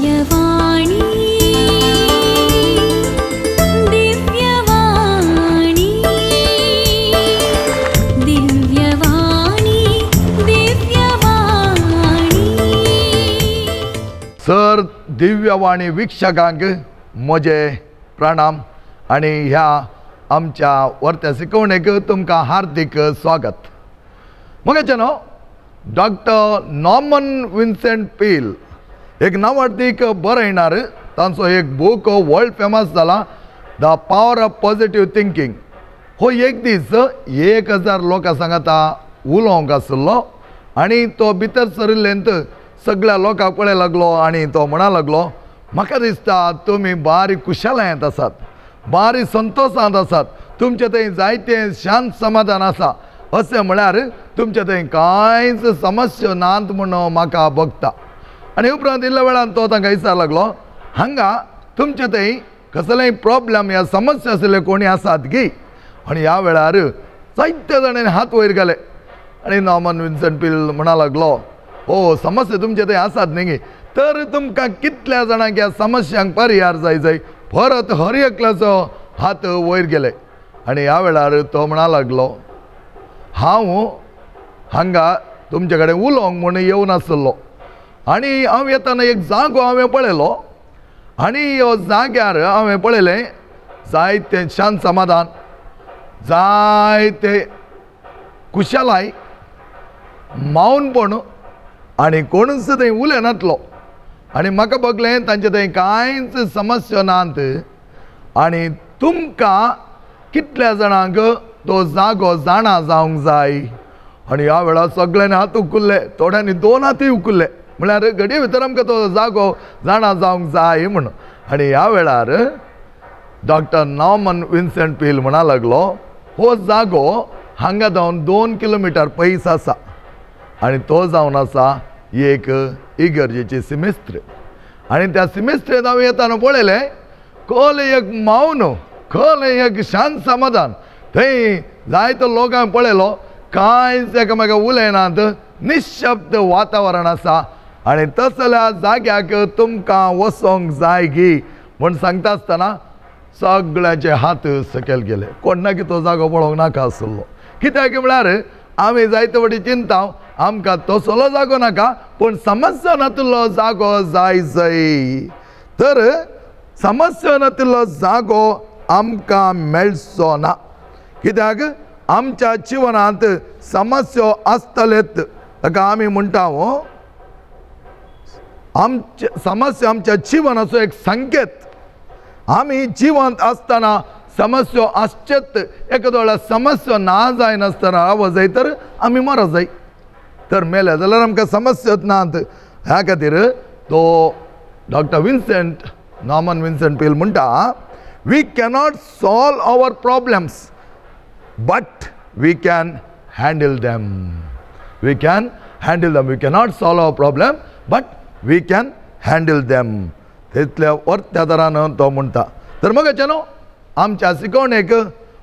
Divyavani Divyavani Divyavani Divyavani sir Divyavani वीक्षकांक म्हजे प्रणाम आणि ह्या आमच्या वर्त्या शिकवणेक तुमकां हार्दिक स्वागत. मगेचे न्हू डॉक्टर नॉर्मन विन्सेंट पील एक नांवार्थीक बरयणार तांचो एक बूक वर्ल्ड फेमस जाला the power of positive thinking. हो एक दीस 1000 लोकां सांगाता उलोवंक आसलो आनी तो भितर सरिल्लेंत सगळ्या लोकांक पळय लागलो आनी तो म्हणा लागलो, म्हाका दिसता तुमी बारी कुशळायेंत आसात, बारी संतोशांत आसात, तुमचे थंय जायते शांत समाधान आसा. अशें म्हळ्यार तुमचे थंय कांयच समस्या नात म्हणून म्हाका भोगता. आनी उपरांत इल्ल्या वेळान तो तांकां विचार लागलो, हांगा तुमचे थंय कसलेय प्रॉब्लेम या समस्या आशिल्ले कोणी आसात गी. आनी ह्या वेळार जायत्या जाणांनी हात वयर घाले आनी नॉर्मन विन्सेंट पील म्हणा लागलो, हो समस्या तुमचे थंय आसात न्ही गे, तर तुमकां कितल्या जाणांक ह्या समस्यांक परिहार जाय. परत हर एकल्याचो हात वयर गेले आनी ह्या वेळार तो म्हणा लागलो, हांव हांगा तुमचे कडेन उलोवंक म्हूण येवन आसलो आनी हांव येताना एक जागो हांवें पळयलो आनी ह्यो जाग्यार हांवें पळयलें जायते शांत समाधान, जायते कुशळाय, मौनपण आनी कोणूच थंय उलयनासलो. आनी म्हाका बगलें तांचे थंय कांयच समस्या नात आनी तुमकां कितल्या जाणांक तो जागो जाणा जावंक जाय. आनी ह्या वेळार सगळ्यांनी हात उखल्ले, थोड्यांनी 2 हातूय उखल्ले, म्हळ्यार घडये भितर आमकां तो जागो जाणा जावंक जाय म्हणून. आनी ह्या वेळार डॉक्टर नॉर्मन विन्सेंट पील म्हणा लागलो, हो जागो हांगा जावन 2 किलोमिटर पयस आसा आनी तो जावन आसा एक इगर्जेची सिमेस्त्र. आनी त्या सिमेस्त्रेत हांव येताना पळयलें खल एक मौन, खल एक शांत समाधान. थंय जायतो लोकांक पळयलो कांयच एकामेका उलयनात, निशब्द वातावरण आसा. आनी तसल्या जाग्याक तुमकां वचोंक जाय गी म्हूण सांगता आसतना सगळ्यांचे हात सकयल गेले. कोण ना की तो जागो पळोवंक नाका आसलो. कित्याक म्हळ्यार आमी जायते फावटी चिंताव आमकां तसलो जागो नाका पूण समस्या नातिल्लो जागो जाय. तर समस्या नातिल्लो जागो आमकां मेळचो ना. कित्याक आमच्या जिवनांत समस्या आसतलेच. ताका आमी म्हणटा आमचे समस्या आमच्या जिवनाचो एक संकेत. आमी जिवंत आसतना समस्या आसचेत. एखाद्या वेळार समस्या ना जाय नासतना रावो जाय तर आमी मरो जाय. तर मेले जाल्यार आमकां समस्याच नात. ह्या खातीर तो डॉक्टर नॉर्मन विन्सेंट पील म्हणटा, we cannot solve our problems but we can handle them. We can handle them. We cannot solve our problem but we can handle them. तितल्या वर्त्या तरान तो म्हणटा. तर मग न्हू आमच्या शिकवणेक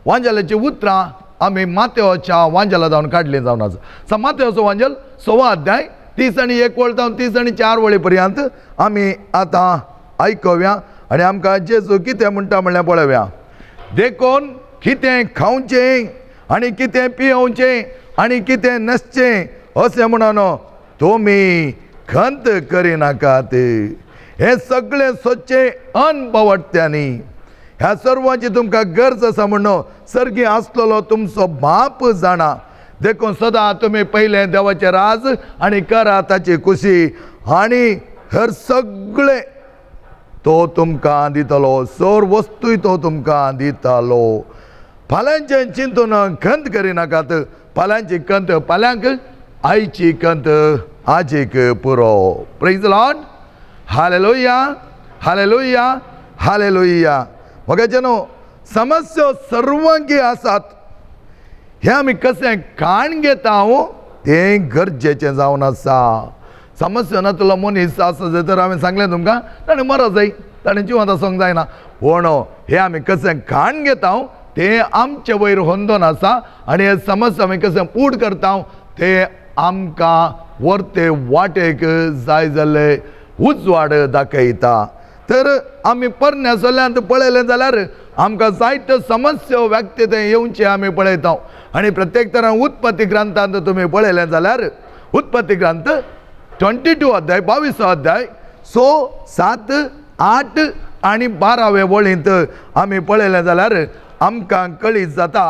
वांजेलाची उतरां आमी मातेवाच्या वांजेला जावन काडली जावन आसा. मातेवाचो वांजेल 6 अध्याय 30 आनी 1 वळ जावन 30 आनी 4 वळी पर्यंत आमी आतां आयकव्या आनी आमकां जेजू कितें म्हणटा म्हणल्यार पळोवया. देखून कितें खावचें आनी कितें पियोवचें आनी कितें न्हेसचें अशें म्हणून तुमी खंत करिनाकात. हे सगळें सच्चे अनभवट्यांनी ह्या सर्वांची तुमकां गरज आसा म्हणून सर्गी आसलेलो तुमचो बाप जाणा. देखून सदां तुमी पयलें देवाचें राज आनी करा ताची खुशी आनी हेर सगळें तो तुमकां दितलो. सर वस्तूय तो तुमकां दितलो. फाल्यांचें चिंतून खंत करिनाकात. फाल्यांची खंत फाल्यांक, आयची खंत आजीक पुरो. Praise the Lord. Hallelujah, hallelujah, hallelujah. मगेचे न्हू समस्या सर्वांकी आसात. हे आमी कशें काण घेता तें गरजेचें जावन आसा. समस्या नातिल्लो मनीस आसा जाल्यार तर हांवें सांगलें तुमकां ताणें मरो जाय, ताणें जिवंत आसूंक जायना. पूण हे आमी कशें काण घेता तें आमचे वयर होंदोन आसा आनी हे समस्या आमी कशें पूड करता तें आमकां वर्ते वाटेक जाय जाल्ले उजवाड दाखयता. तर आमी परण्यासल्ल्यान पळयलें जाल्यार आमकां जायत्यो समस्या व्यक्ती थंय येवचे आमी पळयता. आनी प्रत्येक तरान उत्पत्ती ग्रंथांत तुमी पळयलें जाल्यार उत्पत्ती ग्रंथ 22 अध्याय 22 अध्याय 6, 7, 8 आनी 12 वळींत आमी पळयलें जाल्यार आमकां कळीत जाता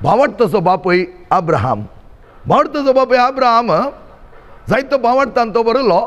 भावडतसो बापूय अब्राहम. भावडतसो बापूय अब्राहम जायतो भावडतान तो बरयलो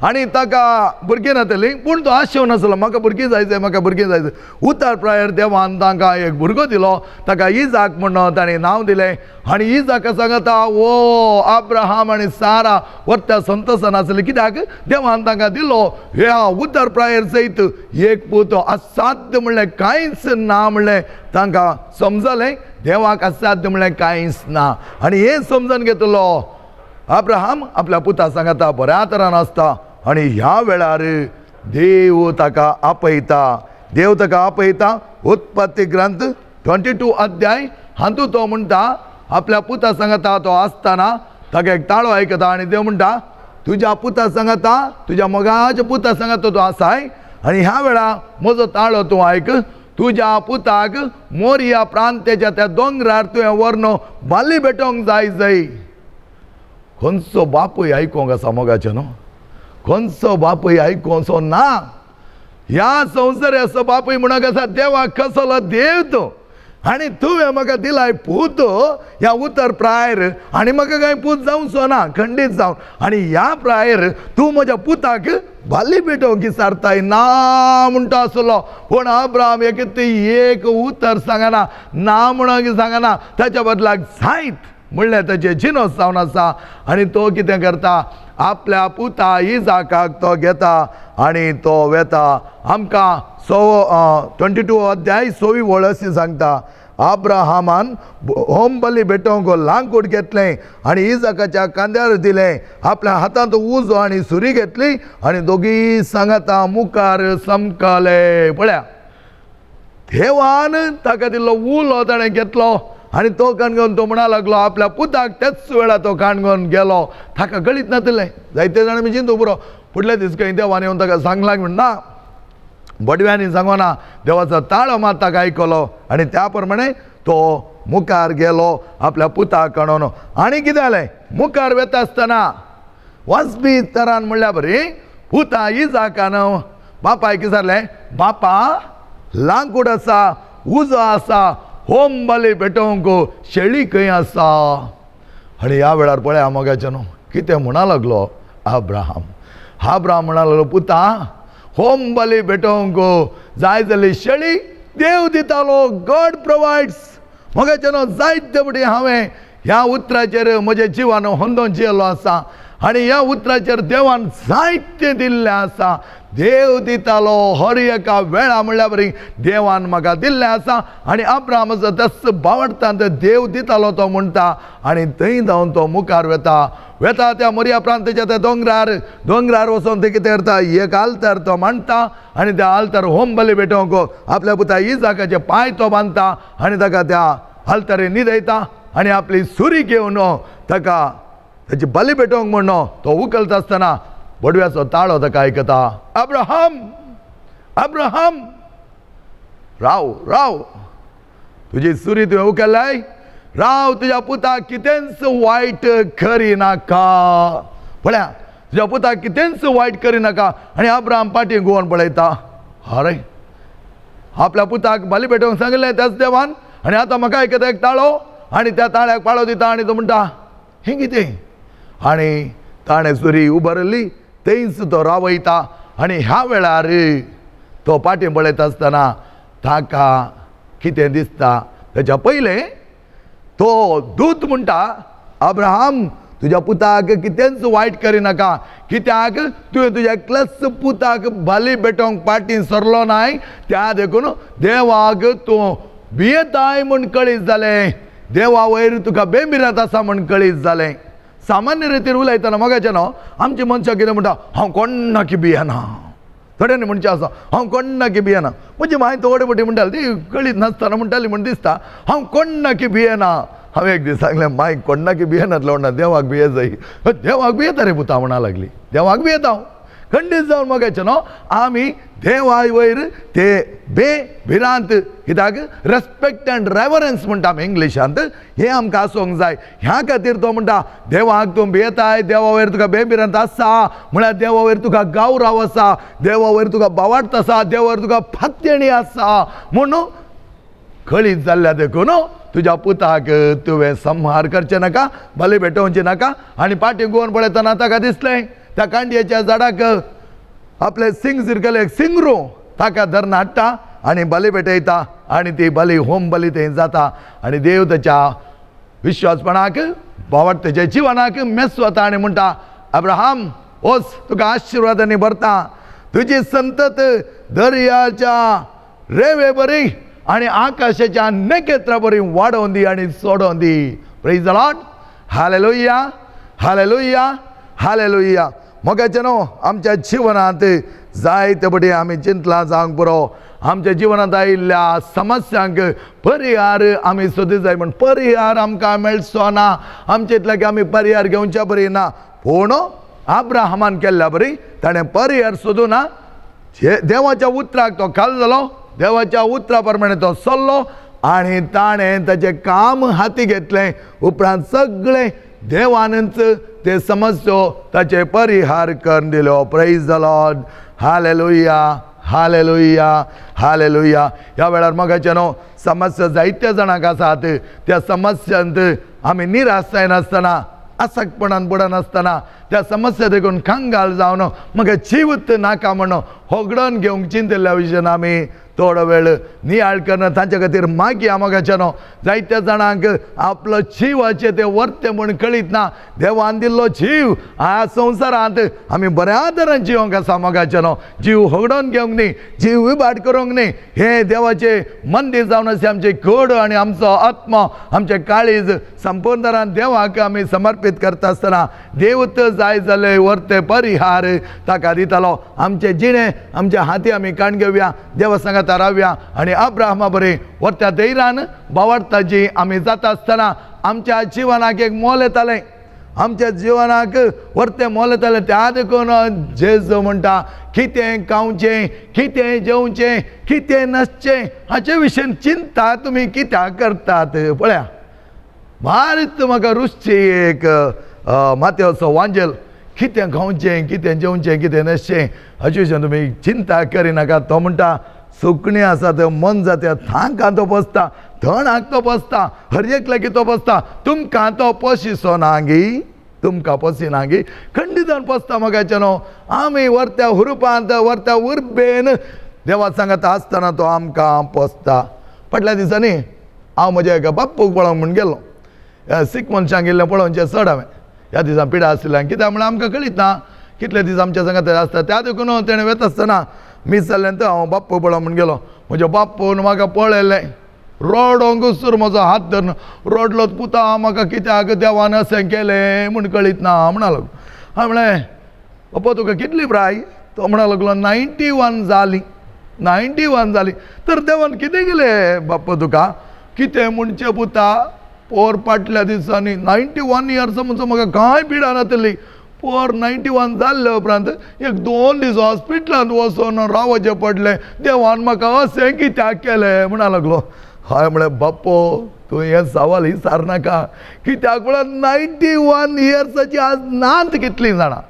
आनी ताका भुरगीं नातलीं, पूण तो आशेव नासलो म्हाका भुरगीं जायचें म्हाका भुरगीं जायचें. उतार प्रायर देवान तांकां एक भुरगो दिलो, ताका इजाक म्हणून ताणें नांव दिलें. आनी इजाका सांगता ओ अब्राहम आनी सारा वर्त्या संतोसान आसले, कित्याक देवान तांकां दिलो ह्या उतार प्रायर सयत एक पूत. असाध्य म्हणलें कांयच ना म्हणलें तांकां समजलें. देवाक असाध्य म्हणलें कांयच ना. आनी हें समजून घेतलो अब्राहम आपल्या पुता सांगता बऱ्या तरान आसता. आनी ह्या वेळार देव ताका आपयता. देव ताका आपयता. उत्पत्ती ग्रंथ 22 अध्याय हातूंत तो म्हणटा आपल्या पुता सांगता तो आसतना ताका एक ताळो आयकता आनी देव म्हणटा तुज्या पुता सांगता तुज्या मोगाच्या पुता सांगता तो आसाय आनी ह्या वेळा म्हजो ताळो तूं आयक. तुज्या पुताक मोरिया प्रांताच्या त्या दोंगरार तुवें व्हरून बली भेटोवंक जाय. खंयचो बापूय आयकोंक आसा मोगाचें न्हू? खंयचो बापूय आयकोसो ना. ह्या संवसाराचो बापूय म्हणून आसा देवाक कसलो देव तो. आनी तुवें म्हाका दिलाय पूत ह्या उतर प्रायर आनी म्हाका कांय पूत जावचो ना खंडीत जावन. आनी ह्या प्रायर तूं म्हज्या पुताक बाली भेटोवंक विचारताय ना म्हणटा आसलो. पूण अब्राहम एक उतर सांगना, ना म्हणून सांगना, ताच्या बदलाक जायत म्हणलें ताचें जिनस जावन आसा. आनी तो कितें करता आपल्या पुता इजाकाक तो घेता आनी तो वेता. आमकां 22 अध्याय 6 वळ अशी सांगता अब्राहमान होम बली भेटोवंक लांकूड घेतलें आनी इजाकाच्या कांद्यार दिलें. आपल्या हातांत उजो आनी सुरी घेतली आनी दोगी सांगता मुखार समकले. पळया देवान ताका दिल्लो उलो ताणें घेतलो आनी तो काणगोवन तो म्हणा लागलो आपल्या पुताक तेच वेळा तो काणगोवन गेलो. ताका कळीत नासलें. जायते जाण मी चिंतू पुरो फुडल्या दिसकाय देवान येवन ताका सांगलां म्हणना बडव्यांनी सांगोना. देवाचो ताळो मात ताका आयकलो आनी त्या प्रमाणे तो मुखार गेलो आपल्या पुताक कणोवन. आनी कितें जालें मुखार वेता आसतना वाचपी तरान म्हणल्या बरी पुता इजाकान बापायक विचारलें बापा लांकूड आसा, उजो आसा, होम बली भेटोवंक शेळी खंय आसा. आनी ह्या वेळार पळया मोगाचें न्हू कितें म्हणा लागलो अब्राहम. अब्राहम म्हणा लागलो पुता होम बली भेटोवंक जाय जाली शेळी देव दितालो. गॉड प्रोवायड्स. मोगाचें न्हू जायते बटी हांवें ह्या उतराचेर म्हजें जिवन होंदोवन जियेलो आसा आनी ह्या उतराचेर देवान जायतें दिल्लें आसा. देव दितालो हर एका वेळा म्हणल्या बरी देवान म्हाका दिल्लें आसा. आनी अब्राहमाचो तस भावडता देव दितालो तो म्हणटा आनी थंय जावन तो मुखार वेता त्या मोरिया प्रांताच्या त्या दोंगरार वचून ते कितें करता एक आल्तर तो मांडटा आनी त्या आल्तर होम बली भेटोवंक आपल्या पुता इजाकाचे पांय तो बांदता आनी ताका त्या आल्तरेन न्हिदयता आनी आपली सुरी घेवन ताका ताची बली भेटोवंक म्हणून तो उखलता आसतना बडव्याचो ताळो ताका आयकता अब्राहम अब्राहम राव तुजी सुरी तुवें उखल्लाय. राव तुज्या पुताक कितेंच वायट करी नाका. पळया तुज्या पुताक कितेंच वायट करी नाका. आनी अब्राहम फाटीं घुंवोन पळयता अरे आपल्या पुताक बली भेटोवंक सांगलें त्याच देवान आनी आतां म्हाका आयकता एक ताळो आनी त्या ताळ्याक पाळो दिता आनी तो म्हणटा हें कितें. आनी ताणें सुरी उबारली थंयच तो रावयता आनी ह्या वेळार तो फाटीं पळयता आसतना ताका कितें दिसता ताच्या पयलें तो दूत म्हणटा अब्राहम तुज्या पुताक कितेंच वायट करिनाका कित्याक तुवें तुज्या एकल्याच पुताक बली भेटोवंक फाटीं सरलो नाय त्या देखून देवाक तूं भियेताय म्हूण कळीत जालें. देवा वयर तुका बेमिरात आसा म्हूण कळीत जालें. सामान्य रितीन उलयतना मोगाचें न्हू आमची मनशां कितें म्हणटा हांव कोण्णा की भियेना. थोड्यांनी म्हणचे आसा हांव कोण्णा की भियेना. म्हणजे मागीर थोडे फावटी म्हणटाली ती कळीत नासतना म्हणटाली म्हण दिसता हांव कोण्णा की भियेना. हांवें एक दीस सांगलें माय कोण्णा की भियेनातलो म्हणना देवाक भिये जाय देवाक भियेता रे पुता म्हणा लागली देवाक भियेता हांव खंडीत जावन मोगाचें न्हू आमी देवा वयर ते भिरांत कित्याक रेस्पेक्ट एंड रेवरन्स म्हणटा आमी इंग्लिशांत हें आमकां आसूंक जाय ह्या खातीर तो म्हणटा देवाक तूं भियेताय देवा वयर तुका बेभिरांत आसा म्हळ्यार देवा वयर तुका गौरव आसा देवा वयर तुका बावार्थ आसा देवा वयर तुका फात्यणी आसा म्हणून खळीत जाल्ल्या देखून तुज्या पुताक तुवें संहार करचें नाका बली भेटोवची नाका आनी फाटीं गोवन पळयतना ताका दिसलें त्या कांडयेच्या झाडाक आपले सिंग सिरकले सिंगरू ताका धरून हाडटा आनी बली भेटयता आनी ती बली होम बली थंय जाता आनी देव ताच्या विश्वासपणाक बावार्थाच्या जिवनाक मेस्वता आनी म्हणटा अब्राहम वच तुका आशिर्वादांनी भरता तुजी संतत दर्याच्या रेवे बरी आनी आकाशाच्या नखेत्रां बरी वाडोवन दी आनी सोडोवन दी praise the Lord hallelujah hallelujah hallelujah मोगाचें न्हू आमच्या जिवनांत जायते बटी आमी चिंतलां जावंक पुरो आमच्या जिवनांत आयिल्ल्या समस्यांक परिहार आमी सोदी जाय म्हण परिहार आमकां मेळचो ना आमचे इतले की आमी परिहार घेवच्या बरी ना पूण अब्राहमान केल्ल्या बरी ताणें परिहार सोदूं ना देवाच्या उतराक तो काल जालो देवाच्या उतरा प्रमाणे तो चल्लो आनी ताणें ताचें काम हाती घेतलें उपरांत सगळें देवानच ते समस्यो ताचे परिहार करून दिलो praise the Lord hallelujah hallelujah hallelujah ह्या वेळार मोगाचें न्हू समस्या जायत्या जाणांक आसात त्या समस्यांत आमी निराश जायनासतना आसक्तपणान बुडनासतना त्या समस्या देखून कांगाल जावन म्हाका जीवत नाका म्हणून होगडोन घेवंक चिंतिल्ल्या विशयान आमी थोडो वेळ नियाळ करना तांचे खातीर मागया मोगाचें न्हू जायत्या जाणांक आपलो जिवाचे ते वर्ते म्हूण कळीत ना देवान दिल्लो जीव ह्या संवसारांत आमी बऱ्या तरेन जिवंक आसा मोगाचें न्हू जीव होगडोन घेवंक न्ही जीव विभाट करूंक न्ही हे देवाचे मंदीर जावन अशें आमचे कूड आनी आमचो आत्मा आमचें काळीज संपूर्ण तरान देवाक आमी समर्पीत करता आसतना देवत जाय जाले वर्ते परिहार ताका दितालो आमचे जिणे आमच्या हाती आमी काण घेवया देवा सांगात रावया आनी अब्राहमा बरें वर्त्या धैर्यान बावार्थाची आमी जाता आसतना आमच्या जिवनाक एक मोल येतालें आमच्या जिवनाक वर्ते मोल येतालें त्या देखून जेजू म्हणटा कितें खावचें कितें जेवचें कितें नसचें हाचे विशयी चिंता तुमी कित्याक करतात पळया भारीत म्हाका रुचची एक माथ्याचो वांजेल कितें खावचें कितें जेवचें कितें नसचें हाचे विशयी तुमी चिंता करिनाका तो म्हणटा सुकणी आसा ते मन जाता थांकां तो बसता थणाक तो बसता हरयेक लागीं तो बसता तुमकां तो पोशिसो नांगी तुमकां पोसिनांगी खंडीतान पोसता मोगाचें न्हू आमी वर्त्या हुरुपांत वर्त्या उर्बेन देवा सांगता आसतना तो आमकां पोसता फाटल्या दिसांनी हांव म्हज्या एका बापूक पळोवंक म्हूण गेलो सीख मनशांक गेल्लें पळोवचें चड हांवें ह्या दिसां पिडा आसलें कित्याक म्हळ्यार आमकां कळीत ना कितले दीस आमच्या सांगात आसता त्या देखून तेणें वता आसतना मीस जाल्लें तर हांव बाप्पू पळोवंक म्हूण गेलो म्हज्या बापून म्हाका पळयलें रडोंक सुरू म्हजो हात धरून रडलो पुता म्हाका कित्याक देवान अशें केलें म्हूण कळीत ना म्हणा लागलो हांवें म्हळें बापा तुका कितली प्राय तो म्हणा लागलो 91 जाली 91 जाली तर देवान कितें केलें बाप्पा तुका कितें म्हणचें पुता पोर फाटल्या दिसांनी 91 इयर्स म्हणचो म्हाका कांय पिडा नातली पोर 91 जाल्ले उपरांत एक 2 दीस हॉस्पिटलांत वचून रावचें पडलें देवान म्हाका अशें कित्याक केलें म्हणा लागलो हांवें म्हळें बाप्पो तूं हें सवाल विचारनाका कित्याक म्हळ्यार 91 इयर्साची आज नांत कितलीं जाणां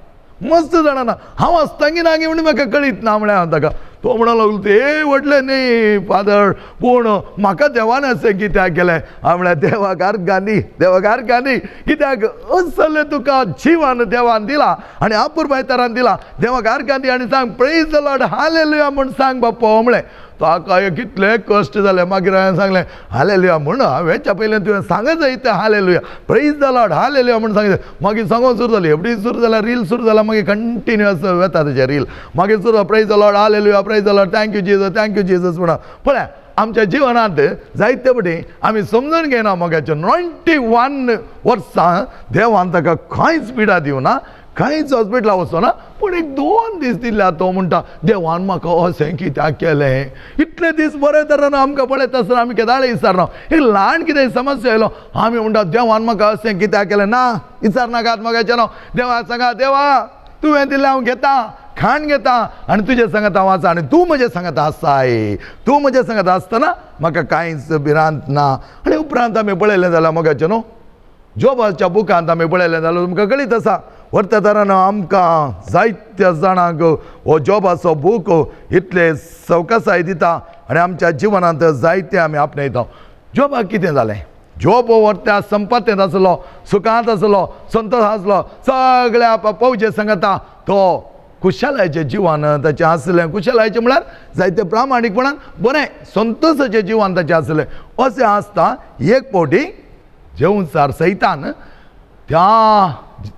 मस्त जाणां ना हांव आसतांगी नागी म्हणून म्हाका कळीत ना म्हळें हांव ताका तो म्हणा लागलो ते व्हडलें न्ही फादर पूण म्हाका देवान अशें कित्याक केलें हांव म्हळ्यार देवाक आर्गांनी कित्याक असलें तुका जिवन देवान दिला आनी अपुर्बाय तरान दिला देवाक आर्गांनी आनी सांग प्रेज द लॉर्ड हालेलुया म्हूण सांग बाप्पा म्हळें ताका कितले कश्ट जाले मागीर हांवें सांगलें हालेलुया म्हूण हांवें पयलें तुवें सांगत जाय तें hallelujah praise the Lord hallelujah म्हूण सांगितलें मागीर सांगून सुरू जाली एवढी सुरू जाल्या रील सुरू जाला मागीर कंटिन्युअस वता तेजे रील मागीर सुरू praise the Lord hallelujah praise the Lord thank you Jesus म्हणा पळय आमच्या जिवनांत जायते बटी आमी समजून घेयना मोगाचें 91 वर्सां देवान ताका कांयच पिडा दिवना कांयच हॉस्पिटलां वचना पूण एक 2 दीस दिल्या तो म्हणटा देवान म्हाका अशें कित्याक केलें इतले दीस बरे तरेन आमकां पळयता आसतना आमी केदाळे विचारना एक ल्हान कितें समस्या आयलो आमी म्हणटा देवान म्हाका अशें कित्याक केलें ना विचारनाकात म्हाका न्हू देवा सांगा देवा तुवें दिलें हांव घेता खाण घेता आनी तुजे सांगात हांव आसा आनी तूं म्हजे सांगात आसाय तूं म्हजे सांगात आसतना म्हाका कांयच भिरांत ना आनी उपरांत आमी पळयलें जाल्यार मोगाचें न्हू जोबाच्या बुकांत आमी पळयलें जाल्यार तुमकां कळीत आसा वर्त तरान आमकां जायत्या जाणांक हो जोबाचो बूक इतले सवकासाय दिता आनी आमच्या जिवनांत जायते आमी आपणयता जोबाक कितें जालें जोब वर्त्या संपत्तेंत आसलो सुखांत आसलो संतोश आसलो सगळ्या पौजे सांगता तो कुशलायेचें जिवन ताचें आसलें कुशलायेचें म्हळ्यार जायते प्रामाणीकपणान बरें संतोशाचें जिवन ताचें आसलें अशें आसता एक फावटी जेवून सैतान त्या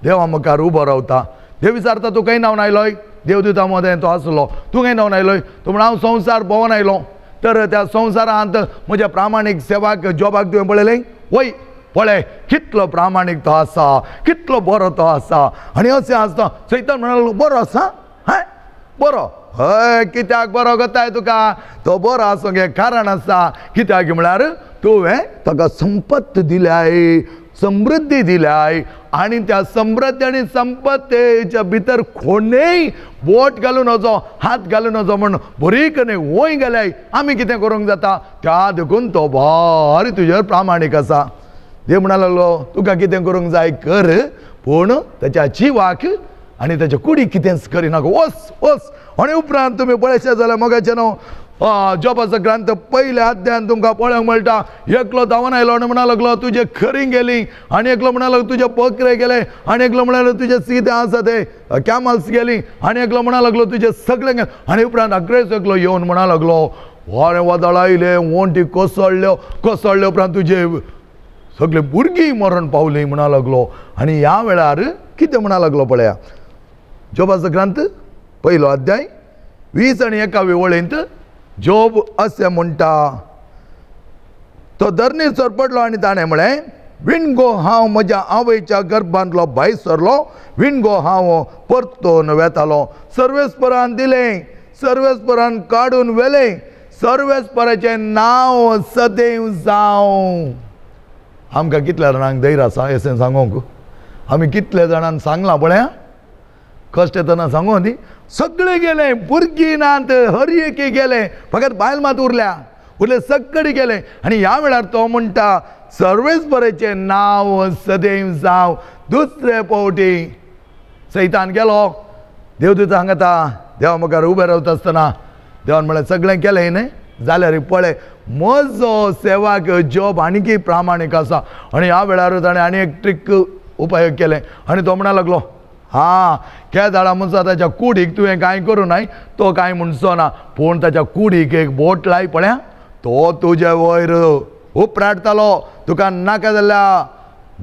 देवा मुखार उबो रावता देव विचारता तूं खंय नांवन आयलोय देव दिता मदें तो आसलो तूं खंय नांवन आयलोय तूं म्हण हांव संवसार भोंवन आयलो तर त्या संवसारांत म्हज्या प्रामाणीक सेवाक जॉबाक तुवें पळयलें वय पळय कितलो प्रामाणीक तो आसा कितलो बरो तो आसा आनी अशें आसता सैतान म्हणलो बरो आसा हाय बरो हय कित्याक बरो कोताय तुका तो बरो आसूंक हें कारण आसा कित्याक म्हळ्यार तुवें ताका संपत्त दिल्याय समृद्धी दिल्याय आनी त्या समृद्धी आनी संपत्तेच्या भितर कोणेय बोट घालून वचो हात घालून वचो म्हण बरीकने वय गेल्याय आमी कितें करूंक जाता त्या देखून तो बरी तुजेर प्रामाणीक आसा देव म्हणा लागलो तुका कितें करूंक जाय कर पूण ताच्या जिवाक आनी ताच्या कुडीक कितेंच करिनाका वच वच आनी उपरांत तुमी पळयशे जाल्यार मोगाचें न्हू जोबाचो ग्रंथ पयल्या अध्यायान तुमकां पळोवंक मेळटा एकलो धांवन आयलो आनी म्हणा लागलो तुजे खरीं गेलीं आनी एकलो म्हणा लागलो तुजे बकरे गेले आनी एकलो म्हणा लागलो तुजे सीदे आसा ते कॅमल्स गेलीं आनी एकलो म्हणा लागलो तुजे सगळें गेलें आनी उपरांत अकरेच एकलो येवन म्हणा लागलो वारें वादळ आयलें वोंटी कोसळ्ळ्यो उपरांत तुजे सगळे भुरगीं मरण पावलीं म्हणा लागलो आनी ह्या वेळार कितें म्हणा लागलो पळया जोबाचो ग्रंथ पयलो अध्याय 20 आनी 21 वळेंत जोब अशें म्हणटा तो धरणीर सरपडलो आनी ताणें म्हळें विणगो हांव म्हज्या आवयच्या गर्भांतलो भायर सरलो विणगो हांव परतून वेतालो सर्वेस्परान दिलें सर्वेस्परान काडून व्हेलें सर्वेस्पराचें नांव सदैव जावं आमकां कितल्या जाणांक धैर्य आसा हें सांगूंक आमी कितले जाणांक सांगलां पळया कश्ट येतना सांगू न्ही सगळे गेले भुरगीं नात हर एक गेले फकत बायल मात उरले सगळे गेले आनी ह्या वेळार तो म्हणटा सर्वेस्पराचें नांव सदैव जावं दुसरे फावटी सैतान गेलो देवदूत सांगता देवा मुखार उबे रावता आसतना देवान म्हळें सगळें केलें न्ही जाल्यार पळय म्हजो सेवाक जॉब आनीकय प्रामाणीक आसा आनी ह्या वेळार ताणें आनी एक ट्रीक उपयोग केलें आनी तो म्हणा लागलो हां केदाळा म्हणचो ताच्या कुडीक तुवें कांय करूं नाय तो कांय म्हणचो ना पूण ताच्या कुडीक एक बोट लाय पळया तो तुजे वयर उपराडटालो तुका नाका जाल्या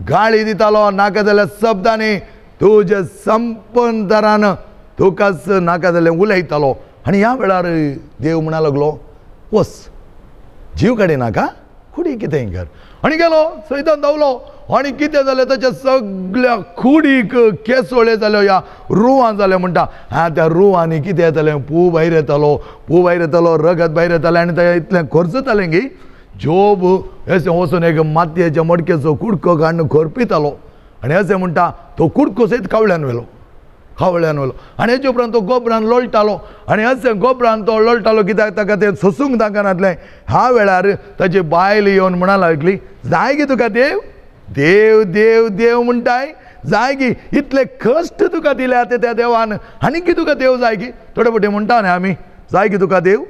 गाळी दितालो नाका जाल्या शब्दांनी तुजे संपन्न तरान तुकाच नाका जाल्यार उलयतालो आनी ह्या वेळार देव म्हणा लागलो वस जीव काडिनाका कुडी कितें कर आनी गेलो सैतान धांवलो आनी कितें जालें ताच्या सगळ्या कुडीक केसोळे जाल्यो ह्या रुवां जालें म्हणटा त्या रुवांनी कितें येतालें पू भायर येतालो रगत भायर येतालें आनी तें इतलें खर्चतालें की जोब अशें वचून एक मातयेच्या मडकेचो कुडको काडून खरपितालो आनी अशें म्हणटा तो कुडको सयत कावळ्यान व्हेलो आनी हेचे उपरांत तो गोबरान लोळटालो आनी अशें गोबरान तो लोळटालो कित्याक ताका तें सोसूंक नाकानातलें ह्या वेळार ताची बायल येवन म्हणा लागली जाय गी तुका देव देव देव देव म्हणटाय जाय गी इतले कश्ट तुका दिल्या त्या देवान आनीक तुका देव जाय गी थोडे फावटी म्हणटा न्ही आमी जाय गी तुका देव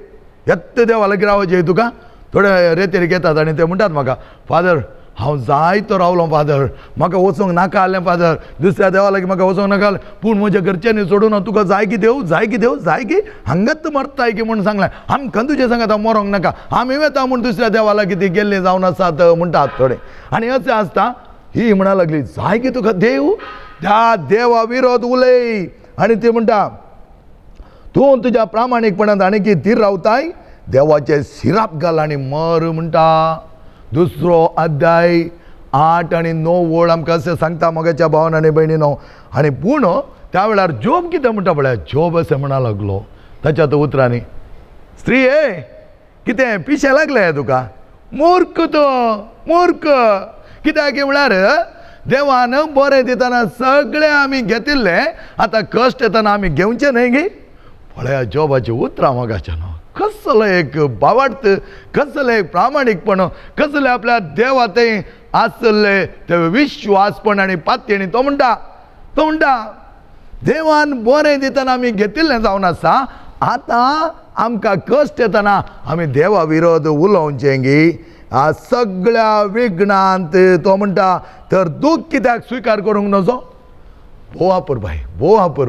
येत्त देवा लागीं रावचें तुका थोडे रेतेर घेतात आनी ते म्हणटात म्हाका फादर हांव जाय तो रावलो फादर म्हाका वचूंक नाका आहलें फादर दुसऱ्या देवा लागीं म्हाका वचूंक नाका पूण म्हज्या घरच्यांनी सोडून तुका जाय की देव जाय की हांगाच मरताय की म्हूण सांगलें आमकां तुजें सांगात हांव मरोंक नाका आमी वेता म्हूण दुसऱ्या देवा लागीं ती गेल्लीं जावन आसात म्हणटात थोडे आनी अशें आसता ही म्हणा लागली जाय की तुका देव त्या देवा विरोध उलय आनी ती म्हणटा तूं तुज्या प्रामाणीकपणांत आनी की तीर रावताय देवाचे शिराप घाल आनी मर म्हणटा दुसरो अध्याय 8 आणि 9 ओळ आमकां अशें सांगता मोगाच्या भावान आनी भयणीनो. आनी पूण त्या वेळार जोब कितें म्हणटा पळय, जोब अशें म्हणा लागलो ताच्या उतरांनी, स्त्री कितें पिशें लागलें तुका, मूर्ख तो मूर्ख. कित्याक म्हळ्यार देवान बरें दितना सगळें आमी घेतिल्ले, आतां कश्ट येतना आमी घेवचें न्हय गे. पळया जॉबाची उतरां मोगाच्या न्हू. कसलो एक भावार्थ, कसलें एक प्रामाणीकपण, कसलें आपल्या देवातें आसले ते विश्वासपण आनी पातयेणी. तो म्हणटा देवान बरें दितना आमी घेतिल्लें जावन आसा, आतां आमकां कश्ट येतना आमी देवा विरोध उलोवचें गे. ह्या सगळ्या विघ्नांत तो म्हणटा तर दूख कित्याक स्विकार करूंक नजो. भोवापूर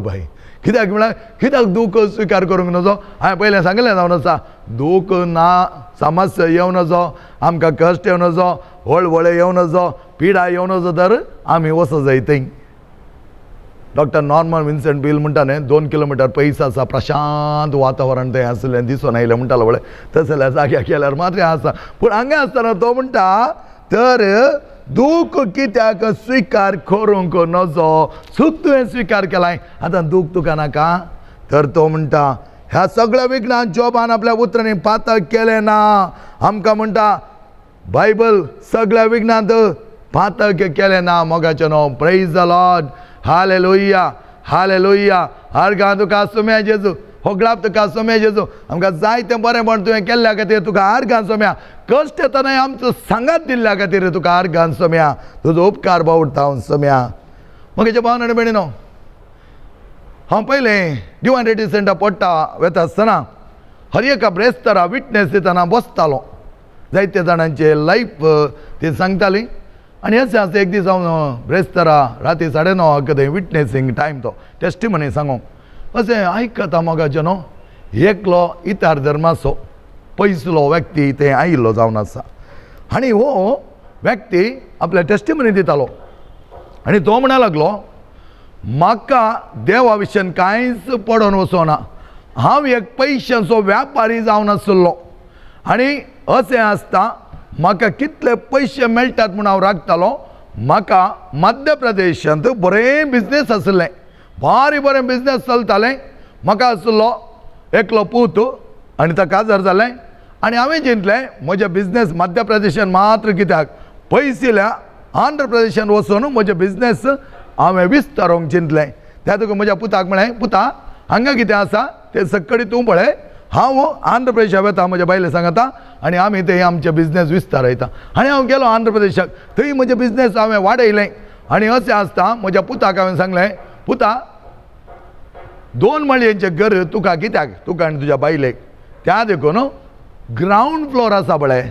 भाई कित्याक म्हळ्यार कित्याक दूख स्विकार करूंक नजो. हांवें पयलें सांगलें जावन आसा, दूख ना, समस्या येवं नजो, आमकां कश्ट येवं नजो, हळवळे येवं नजो, पिडा येवं नजो, तर आमी वचो जाय थंय. डॉक्टर नॉर्मन विन्सेंट पील म्हणटा न्ही, 2 किलोमिटर पयस आसा, प्रशांत वातावरण थंय आसलें, दिसून आयलें म्हणटालो वळे. तसल्या जाग्यार गेल्यार मात्र आसा. पूण हांगा आसतना तो म्हणटा तर दूख कित्याक स्विकार करूंक नजो. सुख तुवें स्विकार केलाय, आतां दूख तुका नाका. तर तो म्हणटा ह्या सगळ्या विघ्नान जॉबान आपल्या उतरांनी पातक केलें ना. आमकां म्हणटा बायबल सगळ्या विघ्नांत पातक केलें ना. मोगाचें न्हू. Praise the Lord. Hallelujah hallelujah. आर्गां तुका सोम्या जेजू, होगळाप तुका सोम्या जेजू. आमकां जाय तें बरेंपण तुवें केल्ल्या खातीर तुका आर्गां सोम्या. कश्ट येतना आमचो सांगात दिल्ल्या खातीर तुका आर्गां सोम्या. तुजो उपकार बावडटा हांव सोम्या. मोगाच्या भावान आनी भयणीनो, हांव पयलें डिवायन रेडी सेंटर पडटा वेता आसतना हर एका ब्रेस्तारा विटनेस दितना बसतालो. जायत्या जाणांचे लायफ ती सांगताली. आनी अशें आसा एक दीस हांव ब्रेस्तारा राती 9:30 थंय विटनेसींग टायम तो टेस्टिमनी सांगूंक. अशें आयकता मोगाचें न्हू. एकलो इतार धर्माचो पयसलो व्यक्ती थंय आयिल्लो जावन आसा. आनी हो व्यक्ती आपल्या टेस्टिमनी दितालो. आनी तो म्हणा लागलो, म्हाका देवा विशयान कांयच पडोन वचोना. हांव एक पयशांचो व्यापारी जावन आसलो. आनी अशें आसता म्हाका कितले पयशे मेळटात म्हूण हांव राखतालो. म्हाका मध्य प्रदेशांत बरें बिजनेस आसलें, बरें बिजनेस चलतालें. म्हाका आसलो एकलो पूत आनी ताका आजार जालें. आनी हांवें चिंतलें म्हजे बिजनेस मध्य प्रदेशान मात्र कित्याक, पयसिल्या आंध्र प्रदेशान वचून म्हजे बिजनेस हांवें विस्तारोंक चिंतलें. त्या तुका म्हज्या पुताक म्हळें, पुता हांगा कितें आसा तें सक्कडी तूं पळय, हांव आंध्र प्रदेशाक वता म्हज्या बायले सांगता आनी आमी थंय आमचे बिजनेस विस्तारयता. आनी हांव गेलो आंध्र प्रदेशाक. थंय म्हजें बिजनेस हांवें वाडयलें. आनी अशें आसता म्हज्या पुताक हांवें सांगलें, पुता 2 मळयेचें घर तुका कित्याक, तुका आनी तुज्या बायलेक. त्या देखून ग्रावंड फ्लोर आसा पळय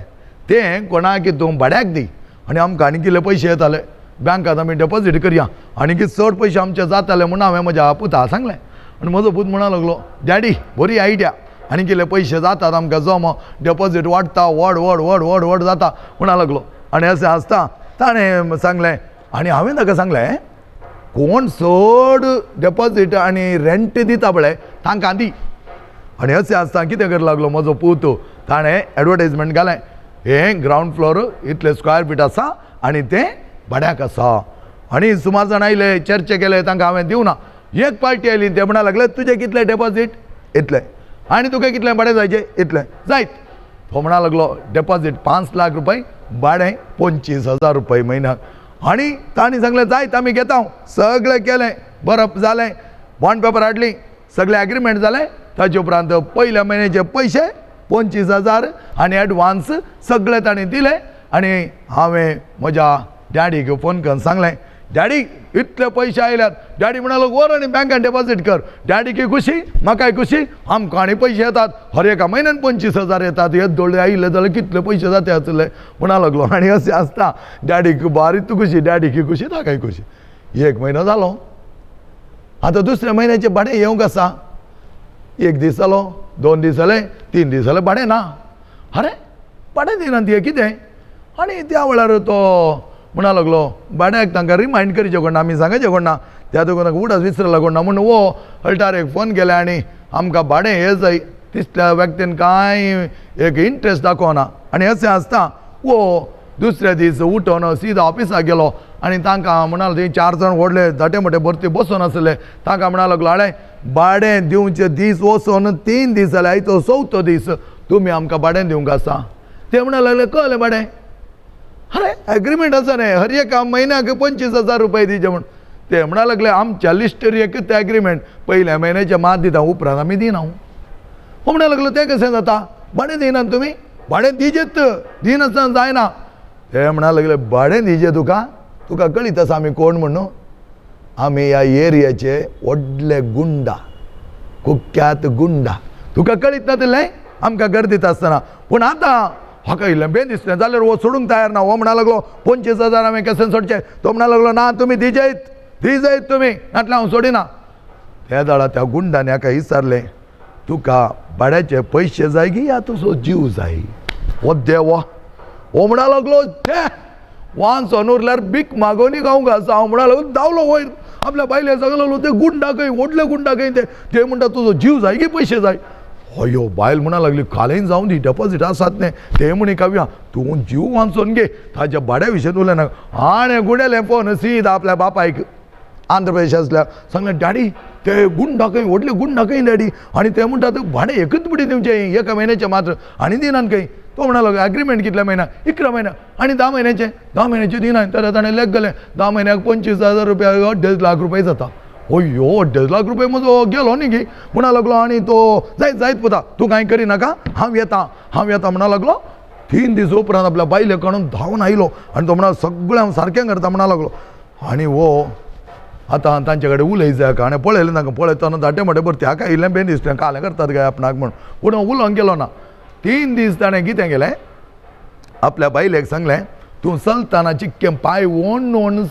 तें कोणाक तूं भाड्याक दी. आनी आमकां आनी कितले पयशे येताले बँकांत आमी डेपॉजीट करया आनी कितें चड पयशे आमचे जाताले म्हूण हांवें म्हज्या पुता सांगलें. आनी म्हजो पूत म्हणूंक लागलो, डॅडी बरी आयडिया, आनी कितले पयशे जातात आमकां जमो, डेपॉजीट वाडटा, व्हड जाता म्हणूंक लागलो. आनी अशें आसता ताणें सांगलें. आनी हांवें ताका सांगलें, कोण चड डेपॉजीट आनी रेंट दिता पळय तांकां दी. आनी अशें आसता कितें करपाक लागलो म्हजो पूत, ताणें एडवर्टायजमेंट घालें, हें ग्रावंड फ्लोर इतले स्क्वेअर फीट आसा आनी तें भाड्याक आसा. आनी सुमार जाण आयले, चर्चे केले, तांकां हांवें दिवना. एक पार्टी आयली, ते म्हणूंक लागले तुजें कितलें डेपॉजीट, इतलें, आनी तुका कितलें भाडें जायचें, इतलें जायत. तो म्हणूंक लागलो डेपॉजीट 5 लाख रुपये, भाडें 25,000 रुपये म्हयन्याक. आनी तांणी सांगलें जायत आमी घेता. सगळें केलें, बरप जालें, बॉन्ड पेपर हाडली, सगळें एग्रीमेंट जालें. ताचे उपरांत पयल्या म्हयन्याचे पयशे 25,000 आनी एडवान्स सगळे ताणें दिले. आनी हांवें म्हज्या डॅडीक फोन करून सांगलें, डॅडी इतले पयशे आयल्यात. डॅडी म्हणलो वर आनी बँकान डेपॉजीट कर. डॅडीकी खुशी, म्हाकाय खुशी, आमकां आनी पयशे येतात, हर एका म्हयन्यान 25,000 येतात. हे दोळे आयिल्ले जाल्यार कितले पयशे जाता आसले म्हणूंक लागलो. आनी अशें आसता डॅडीक बारीच खुशी, डॅडीकी खुशी, ताकाय खुशी. 1 म्हयनो जालो. आतां दुसऱ्या म्हयन्याचें भाडें येवंक आसा. 1 दीस जालो, 2 दीस जाले, 3 दीस जाले, भाडें ना. अरे भाडें दिनात हे कितें. आनी त्या वेळार तो म्हणूंक लागलो भाड्याक तांकां रिमायंड करचें कोण ना, आमी सांगचें कोण ना. त्या देखून उडच विसरला कोण ना. म्हणून वो अल्टारेक फोन केले आनी आमकां भाडें हें जाय. तिसऱ्या व्यक्तीन कांय एक इंट्रस्ट दाखोवना. आनी अशें आसता वो दुसऱ्या दीस उठोन सीदा ऑफिसाक गेलो आनी तांकां म्हणालो थंय 4 जाण व्हडले धाटे मोठे भरती बसून आसले तांकां म्हणा लागलो आडे भाडें दिवचे दीस वचून 3 दीस जाले आयचो 4थो दीस तुमी आमकां भाडें दिवंक आसा ते म्हणा लागले कळ्ळें भाडें अरे एग्रीमेंट आसा न्ही हर एक म्हयन्याक 25,000 रुपये दिवचे म्हण ते म्हणा लागले आमच्या लिस्टर एकच एग्रीमेंट पयल्या म्हयन्याचे मात दिता उपरांत आमी दिना हो म्हणा लागलो तें कशें जाता भाडें दिनात तुमी भाडें दिजेत दिनासतना जायना ते म्हणा लागले भाडें दिजें तुका तुका कळीत आसा आमी कोण म्हण न्हू आमी ह्या एरियाचे व्हडले गुंडा कुख्यात गुंडा तुका कळीत ना तितलें आमकां गर्दीत आसतना पूण आतां हाका इल्लें बेन दिसलें जाल्यार हो सोडूंक तयार ना हो म्हणा लागलो 25,000 हांवें कशें सोडचें तो म्हणा लागलो ना तुमी दिजयत तुमी नाटल्यार हांव सोडिना त्या दाडा त्या गुंडांनी हाका विचारलें तुका भाड्याचे पयशे जाय की या तुजो जीव जाय हो देवा हो म्हणा लागलो ते वांचोन उरल्यार बीक मागोनी गावंक आसा हांव म्हणा लागलो धांवलो वयर आपल्या बायले सांगलो ते गुंडा खंय व्हडले गुंडा खंय ते म्हणटा तुजो जीव जाय की पयशे जाय अयो बायल म्हणा लागली कालें जावन दी डेपॉझीट आसात न्ही ते म्हणी काव्या तूं जीव वांचोन घे ताच्या भाड्या विशयी उलयना हाणें गुडेलें फोन सीदा आपल्या बापायक आंध्र प्रदेश आसल्या सांगलें डॅडी ते गुंडा खंय व्हडले गुंडा खंय डॅडी आनी ते म्हणटात भाडें एकच बुडी दिवचें एका म्हयन्याचें मात्र आनी दिनात खंय तो म्हणा लागलो एग्रीमेंट कितल्या म्हयन्या 11 म्हयने आनी 10 म्हयन्याचे दिना तर ताणें लेख गेलें 10 म्हयन्याक 25,000 रुपया 1.5 लाख रुपये जाता अयो 1.5 लाख रुपये म्हजो गेलो न्ही गे म्हणा लागलो आनी तो जायत पता तूं कांय करिनाका हांव येता म्हणा लागलो 3 दीस उपरांत आपल्या बायले काडून धांवन आयलो आनी तो म्हणा सगळें हांव सारकें करता म्हणा लागलो आनी वो आतां तांचे कडेन उलय जाय हाणें पळयलें तांकां पळयतना धाटे मोठे भरती हाका इल्लें बेन दिसलें कालें करतात गे आपणाक म्हण पूण उलोवंक गेलो ना 3 दीस ताणें कितें केलें आपल्या बायलेक सांगलें तूं चलतना चिक्कें पांय ओण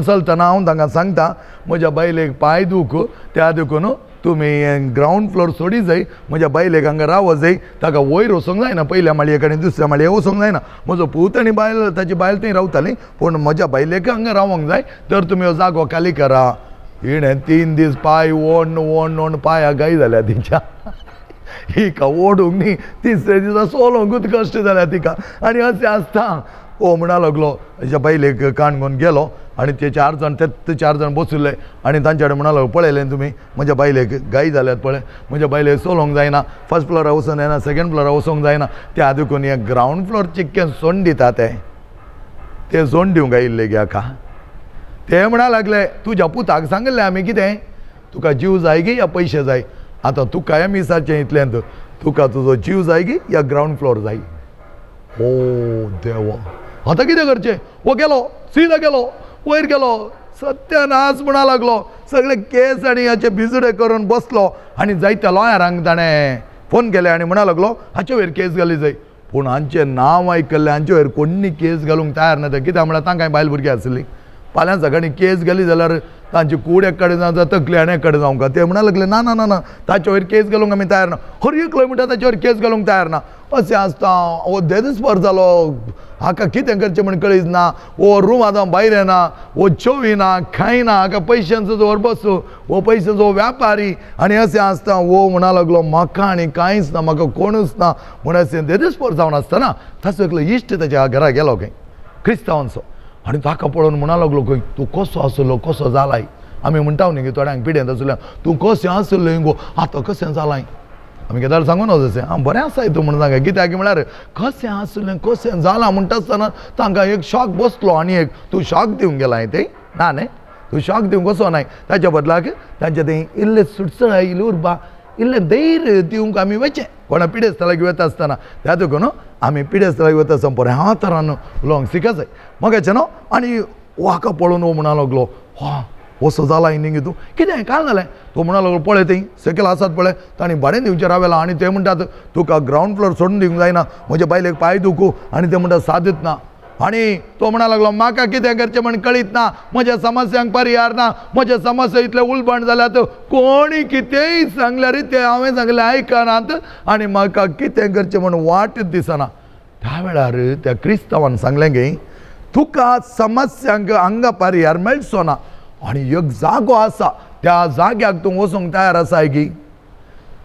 चलतना हांव तांकां सांगता म्हज्या बायलेक पांय दूख त्या देखून तुमी ग्रावंड फ्लोर सोडी जाय म्हज्या बायलेक हांगा रावो जाय ताका वयर वचोंक जायना पयल्या माळयेक आनी दुसऱ्या माळयेक वचोंक जायना म्हजो पूत आनी बायल ताची बायल थंय रावताली पूण म्हज्या बायलेक हांगा रावोंक जाय तर तुमी हो जागो खाली करा हिणें 3 दीस पांय ओण पांयाक गाय जाल्या तिच्या हिका ओडूंक न्ही तिसऱ्या दिसा सोलोंकूच कश्ट जाल्या तिका आनी अशें आसता हो म्हणा लागलो हेज्या बायलेक काणकोण गेलो आनी ते 4 जाण बसुल्ले आनी तांचे कडेन म्हणा लागलो पळयलें तुमी म्हज्या बायलेक गाय जाल्यात पळय म्हज्या बायलेक सोलोंक जायना फर्स्ट फ्लोरार वचूंक जायना सेकंड फ्लोरार वचोंक जायना त्या देखून हे ग्रावंड फ्लोर चिक्कें सोंड दिता ते सोंड दिवंक आयिल्ले गे हाका ते म्हणा लागले तुज्या पुताक सांगलें आमी कितें तुका जीव जाय गी या पयशे जाय आतां तुका ह्या मिसाचें इतलेंत तुका तुजो जीव जाय गी या ग्रावंड फ्लोर जाय ओ देवा आतां कितें करचें हो गेलो सीदा गेलो वयर गेलो सत्यानाश म्हणा लागलो सगळे केस आनी हाचे भिजुडे करून बसलो आनी जायत्या लॉयरांक ताणें फोन केले आनी म्हणा लागलो हाचे वयर केस घाली जाय पूण हांचें नांव आयकल्लें हांचे वयर कोणी केस घालूंक तयार ना कित्याक म्हळ्यार तांकां बायल भुरगीं आसलीं फाल्यां सकाळीं केस गेली जाल्यार तांची कूड एक कडेन जावं तकली आनी एक कडेन जावंक ते म्हणा लागले ना ना ना ना ताचे वयर केस घालूंक आमी तयार ना हर एकलो म्हणटा ताचे वयर केस घालूंक तयार ना अशें आसता हो देदस्पर जालो हाका कितें करचें म्हण कळीच ना वो रूम आतां भायर येना वो चोविना खायना हाका पयशांचो जोर बसू वो पयशांचो व्यापारी आनी अशें आसता वो म्हणा लागलो म्हाका आनी कांयच ना म्हाका कोणूच ना म्हण अशें देदस्पर जावन आसतना ताचो एकलो इश्ट ताच्या घरा गेलो खंय क्रिस्तांवांचो आनी ताका पळोवन म्हणा लागलो खंय तूं कसो आसलो कसो जालाय आमी म्हणटा न्ही थोड्यांक पिड्यांत आसल्या तूं कशें आसलें गो आतां कशें जालाय आमी केदार सांगून वचचें हांव बरें आसाय तूं म्हणून सांगा कित्याक म्हळ्यार कशें आसलें कशें जालां म्हणटा आसतना तांकां एक शॉक बसलो आनी एक तूं शॉक दिवंक गेलाय तें ना न्ही तूं शॉक दिवंक कसो नाय ताच्या बदलाक तांचे थंय इल्लें सुटसणाय इल्लें उर्बा इल्लें धैर्य दिवंक आमी वचचें कोणा पिडेस्तलाक वता आसतना त्या देखून आमी पिडेस्तलाक वता आसतना बरें ह्या तरान उलोवंक शिका जाय मोगाचें न्हू आनी हाका पळोवन हो म्हणा लागलो हा असो जाला इनिंग तूं कितें काल जालें तो म्हणा लागलो पळय थंय सकयल आसात पळय तांणी भाडें दिवचें रावला आनी ते म्हणटात तुका ग्रावंड फ्लोर सोडून दिवंक जायना म्हज्या बायलेक पांय दुखू आनी ते म्हणटा सादीत ना आनी तो म्हणा लागलो म्हाका कितें करचें म्हण कळीत ना म्हज्या समस्यांक परिहार ना म्हज्या समस्या इतले उलबण जाल्यात कोणी कितेंय सांगल्यार ते हांवें सांगलें आयकनात आनी म्हाका कितें करचें म्हण वाटच दिसना त्या वेळार त्या क्रिस्तांवान सांगलें गे तुका समस्यांक हांगा परिहार मेळचो ना आनी एक जागो आसा त्या जाग्याक तूं वचूंक तयार आसाय की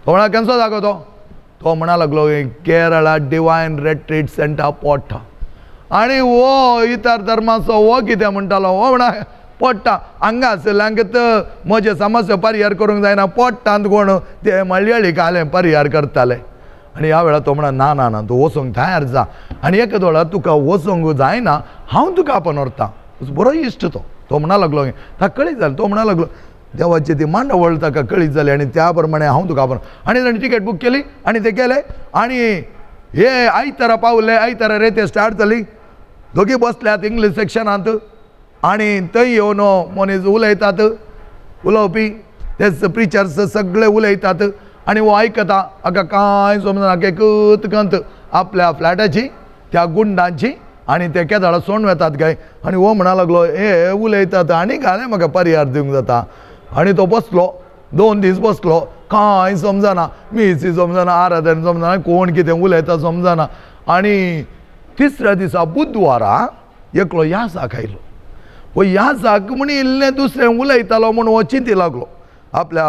तो म्हणा खंयचो जागो तो म्हणा लागलो केरळा डिवायन रिट्रीट सेंटर पोठा आनी वो इतर धर्माचो वो कितें म्हणटालो हो म्हणा पडटा हांगा आसल्यांक म्हजे समस्या परिहार करूंक जायना पडटांत कोण ते मळयाळी काले परिहार करताले आनी ह्या वेळार तो म्हणा ना ना ना तूं वचूंक तयार जा आनी एका वेळार तुका वचूंक जायना हांव तुका आपण व्हरतां बरो इश्ट तो म्हणा लागलो ताका कळीत जालें तो म्हणा लागलो देवाची ती मांडवळ ताका कळीत जाली आनी त्या प्रमाणे हांव तुका आपण आनी ताणें तिकेट बूक केली आनी ते केले आनी हे आयतारा पावले आयतारा रेते स्टार्ट जाली दोगी बसल्यात इंग्लीश सेक्शनांत आनी थंय येवन मनीस उलयतात उलोवपी ते प्रिचर्स सगळे उलयतात आनी वो आयकता हाका कांय समजना एकत कंत आपल्या फ्लॅटाची त्या गुंडांची आनी ते केदाळा सोडून वेतात काय आनी वो म्हणा लागलो हे उलयतात आनी घालें म्हाका परिहार दिवंक जाता आनी तो बसलो 2 दीस बसलो कांय समजना मिसी समजना आराधन समजना कोण कितें उलयता समजना आनी तिसऱ्या दिसा बुधवारा एकलो यासाक आयलो वो यासाक म्हण इल्लें दुसरें उलयतालो म्हूण हो चिंती लागलो आपल्या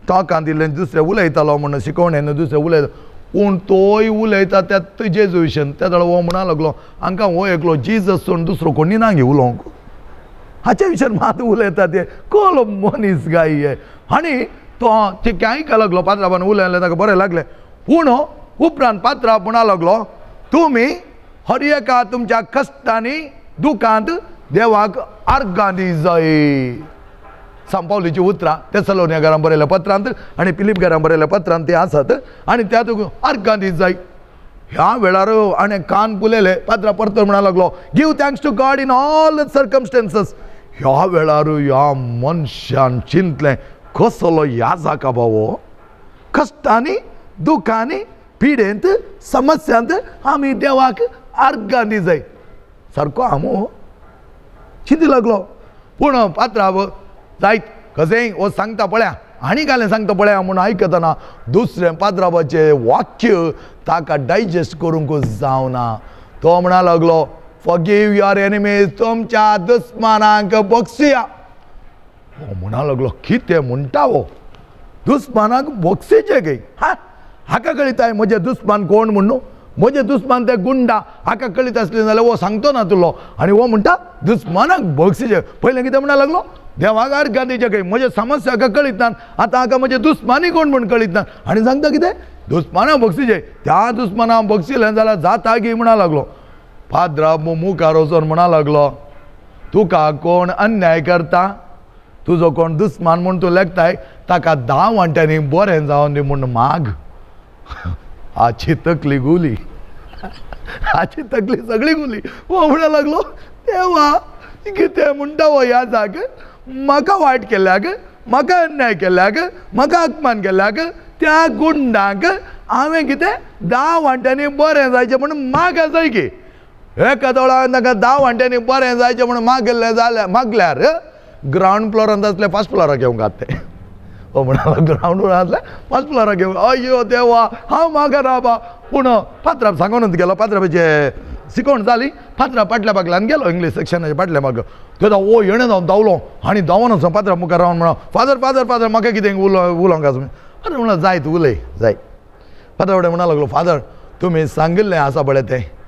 टॉकांत इल्लें दुसरें उलयतालो म्हूण शिकवणेन दुसरें उलयता पूण तोय उलयता त्यात जेजू विशयन त्या वेळार हो म्हणा लागलो हांकां हो एकलो जिजस सोडून दुसरो कोणी ना गे उलोवंक हाच्या विशयन मात उलयता ते कोलो मनीस गाय हे आनी तो ते आयका लागलो पात्राबान उलयलें ताका बरें लागलें पूण उपरांत पात्राब म्हणा लागलो तुमी हर एका तुमच्या कश्टांनी दुखांत देवाक आर्गां दी जाय सांपावलीची उतरां तेसलोनिकारांक बरयल्या पत्रांत आनी फिलिपकारांक बरयल्या पत्रांत ते आसात आनी त्या आर्गां दी जाय ह्या वेळार आनी कान पुलेले पात्रा परत म्हणा लागलो give thanks to God in all circumstances ह्या वेळार ह्या मनशान चिंतलें कसलो याजाका बाबो कश्टांनी दुखांनी पिडेंत समस्यांत आमी देवाक आर्गां दी जाय सारको आमो चिंती लागलो पूण पात्राब जायत कशें हो सांगता पळया आनी घालें सांगता पळया म्हूण आयकतना दुसरें पात्राबाचें वाक्य ताका डायजेस्ट करूंकूच जावना तो म्हणा लागलो फॉरगिव युअर एनिमीज तुमच्या दुस्मानांक बक्षिया हो म्हणा लागलो कितें म्हणटा हो दुस्मानाक बक्षिचें गे हाका कळिताय म्हजे दुस्मान कोण म्हूण न्हू म्हजे दुस्मान ते गुंडा हाका कळीत आसलें जाल्यार वो सांगतो ना तुलो आनी वो म्हणटा दुस्मानाक बक्षिचें पयलें कितें म्हणा लागलो देवाक आर्गां दिवचें खंय म्हजे समस्या हाका कळीत ना आतां हाका म्हजे दुस्मानी कोण म्हूण कळीत ना आनी सांगता कितें दुस्मानाक बक्षिचें त्या दुस्मानाक बक्षिलें जाल्यार जाता गी म्हणा लागलो पाद्रा मुखार वचून म्हणा लागलो तुका कोण अन्याय करता तुजो कोण दुस्मान म्हूण तूं लेखताय ताका 10 वांट्यांनी बरें जावन दी म्हूण माग हाची तकली गुली हाची तकली सगळी गुली हो म्हणा लागलो देवा कितें म्हणटा हो ह्या जाग म्हाका वायट केल्याक म्हाका अन्याय केल्याक म्हाका अपमान केल्याक त्या गुंडांक हांवें कितें 10 वांट्यांनी बरें जायचें म्हणून माग जाय की एका दोळा ताका 10 वांट्यांनी बरें जायचें म्हणून मागल्यार ग्रावंड फ्लोरांत आसले फर्स्ट फ्लोराक येवंक ते हो म्हणालो ग्रावंड फ्लोरांतले फर्स्ट फ्लोराक येवंक अय्यो देवा हांव मागना बा पूण पात्राब सांगूनच गेलो पात्राबाचे शिकवण जाली पात्रा फाटल्या बागल्यान गेलो इंग्लीश सेक्शनाच्या फाटल्या बाग तेदा ओ येणें जावन धांवलो आनी धांवन वचून पात्रा मुखार रावन म्हणो फादर फादर फादर म्हाका कितें उलोवंक आसा अरे म्हणून जाय तूं उलय जाय पात्रा फुडें म्हणा लागलो फादर तुमी सांगिल्लें आसा पळय